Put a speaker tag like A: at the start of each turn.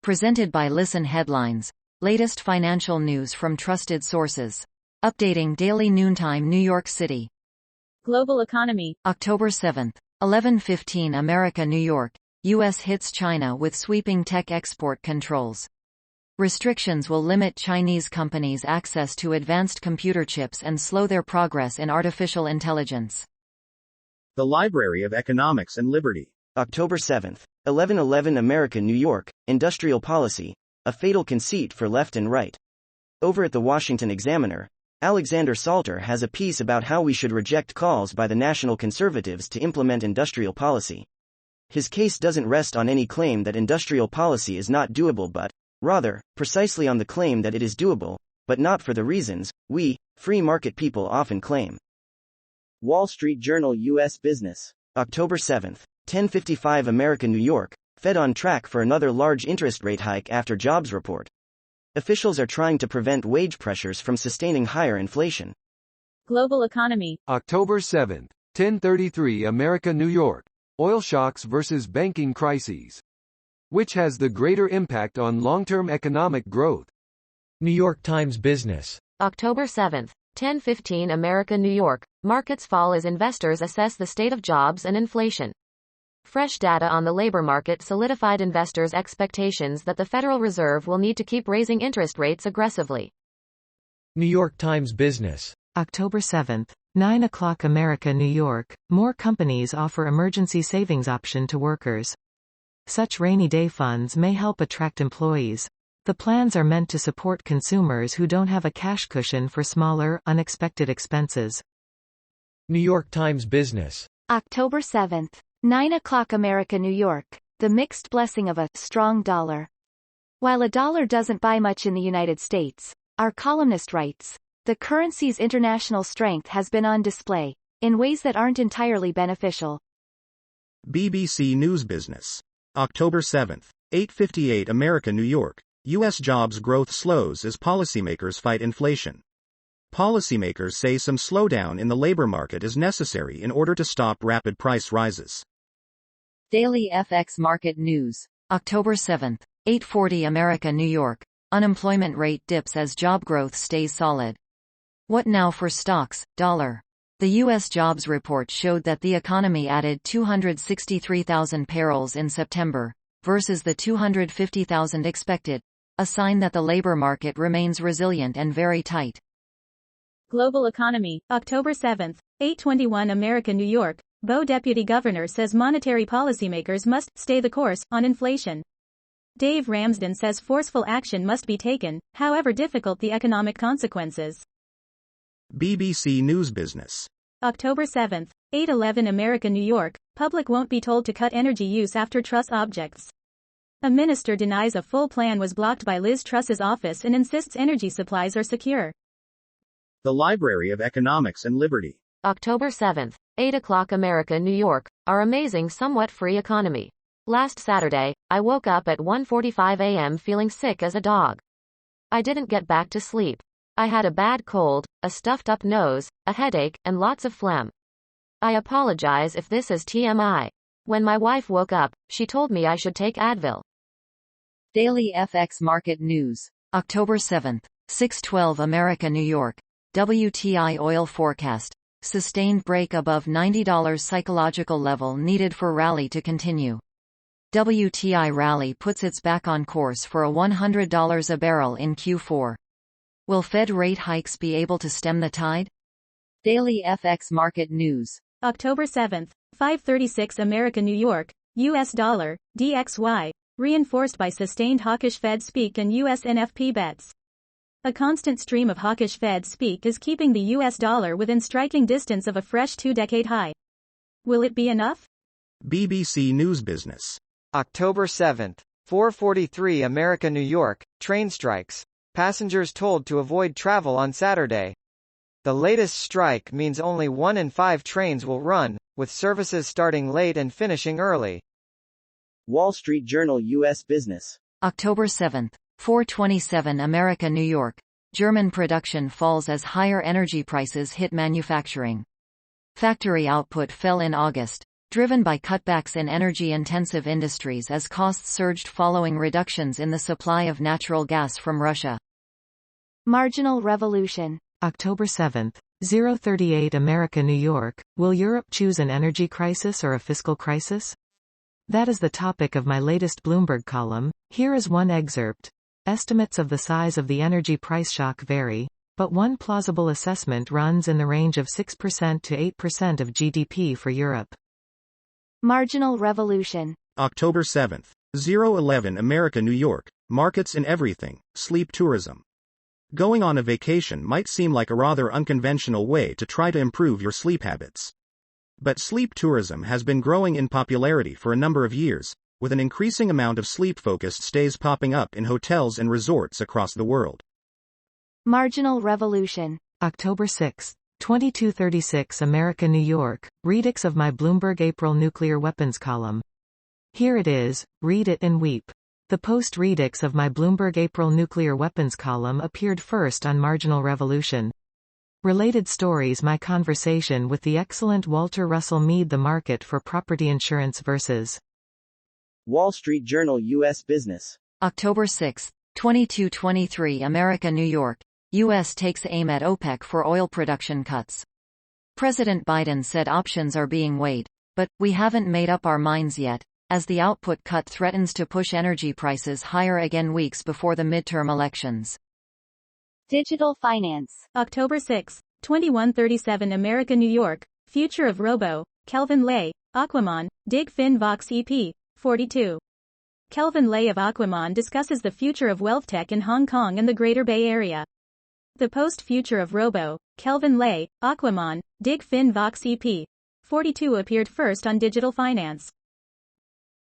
A: Presented by Listen Headlines. Latest financial news from trusted sources. Updating daily noontime New York City.
B: Global economy.
A: October 7th. 11:15 America New York. U.S. hits China with sweeping tech export controls. Restrictions will limit Chinese companies' access to advanced computer chips and slow their progress in artificial intelligence.
C: The Library of Economics and Liberty.
D: October 7th. 11:11 America New York. Industrial policy. A fatal conceit for left and right. Over at the Washington Examiner, Alexander Salter has a piece about how we should reject calls by the national conservatives to implement industrial policy. His case doesn't rest on any claim that industrial policy is not doable but, rather, precisely on the claim that it is doable, but not for the reasons we, free market people often claim. Wall Street Journal U.S. Business. October 7th. 10:55 America New York. Fed on track for another large interest rate hike after jobs report. Officials are trying to prevent wage pressures from sustaining higher inflation.
B: Global economy.
E: October 7th. 10:33 America New York. Oil shocks versus banking crises. Which has the greater impact on long-term economic growth?
F: New York Times Business.
G: October 7th. 10:15 America New York. Markets fall as investors assess the state of jobs and inflation. Fresh data on the labor market solidified investors' expectations that the Federal Reserve will need to keep raising interest rates aggressively.
F: New York Times Business.
H: October 7th. 9 o'clock America New York. More companies offer emergency savings option to workers. Such rainy day funds may help attract employees. The plans are meant to support consumers who don't have a cash cushion for smaller, unexpected expenses.
F: New York Times Business.
I: October 7th. 9 o'clock America New York. The mixed blessing of a strong dollar. While a dollar doesn't buy much in the United States, our columnist writes, the currency's international strength has been on display, in ways that aren't entirely beneficial.
C: BBC News Business. October 7th. 8:58 America New York. U.S. jobs growth slows as policymakers fight inflation. Policymakers say some slowdown in the labor market is necessary in order to stop rapid price rises.
A: Daily FX Market News. October 7th. 8:40 America New York. Unemployment rate dips as job growth stays solid. What now for stocks, dollar? The U.S. jobs report showed that the economy added 263,000 payrolls in September, versus the 250,000 expected, a sign that the labor market remains resilient and very tight.
B: Global economy. October 7th. 8:21 America New York. Beau Deputy Governor says monetary policymakers must stay the course on inflation. Dave Ramsden says forceful action must be taken, however difficult the economic consequences.
C: BBC News Business.
B: October 7th. 8:11 America New York. Public won't be told to cut energy use after Truss objects. A minister denies a full plan was blocked by Liz Truss's office and insists energy supplies are secure.
C: The Library of Economics and Liberty.
G: October 7th. 8 o'clock America New York. Our amazing somewhat free economy. Last Saturday, I woke up at 1:45 a.m. feeling sick as a dog. I didn't get back to sleep. I had a bad cold, a stuffed-up nose, a headache, and lots of phlegm. I apologize if this is TMI. When my wife woke up, she told me I should take Advil.
A: Daily FX Market News. October 7th. 6:12 America New York. WTI oil forecast. Sustained break above $90 psychological level needed for rally to continue. WTI rally puts its back on course for a $100 a barrel in Q4. Will Fed rate hikes be able to stem the tide? Daily FX Market News.
B: October 7th. 5:36 America New York. US dollar, DXY, reinforced by sustained hawkish Fed speak and US NFP bets. A constant stream of hawkish Fed speak is keeping the US dollar within striking distance of a fresh two-decade high. Will it be enough?
C: BBC News Business.
J: October 7th. 4:43 America New York. Train strikes. Passengers told to avoid travel on Saturday. The latest strike means only 1 in 5 trains will run, with services starting late and finishing early.
D: Wall Street Journal U.S. Business.
A: October 7th. 4:27 America New York. German production falls as higher energy prices hit manufacturing. Factory output fell in August, driven by cutbacks in energy-intensive industries as costs surged following reductions in the supply of natural gas from Russia.
I: Marginal revolution.
H: October 7th, 038 America New York, will Europe choose an energy crisis or a fiscal crisis? That is the topic of my latest Bloomberg column. Here is one excerpt. Estimates of the size of the energy price shock vary, but one plausible assessment runs in the range of 6% to 8% of GDP for Europe.
I: Marginal revolution.
C: October 7th, 011 America New York, markets in everything, sleep tourism. Going on a vacation might seem like a rather unconventional way to try to improve your sleep habits. But sleep tourism has been growing in popularity for a number of years, with an increasing amount of sleep-focused stays popping up in hotels and resorts across the world.
I: Marginal revolution.
H: October 6, 2236 America New York, redux of my Bloomberg April nuclear weapons column. Here it is, read it and weep. The post-redux of my Bloomberg April nuclear weapons column appeared first on Marginal Revolution. Related stories: my conversation with the excellent Walter Russell Mead, the market for property insurance versus
D: Wall Street Journal U.S. Business.
A: October 6, 2223 America New York, U.S. takes aim at OPEC for oil production cuts. President Biden said options are being weighed, but we haven't made up our minds yet, as the output cut threatens to push energy prices higher again weeks before the midterm elections.
I: Digital finance.
B: October 6, 2137 America New York, Future of Robo, Kelvin Lay, Aquaman, Dig Fin Vox EP, 42. Kelvin Lay of Aquaman discusses the future of wealth tech in Hong Kong and the Greater Bay Area. The post-Future of Robo, Kelvin Lay, Aquaman, Dig Fin Vox EP, 42 appeared first on Digital Finance.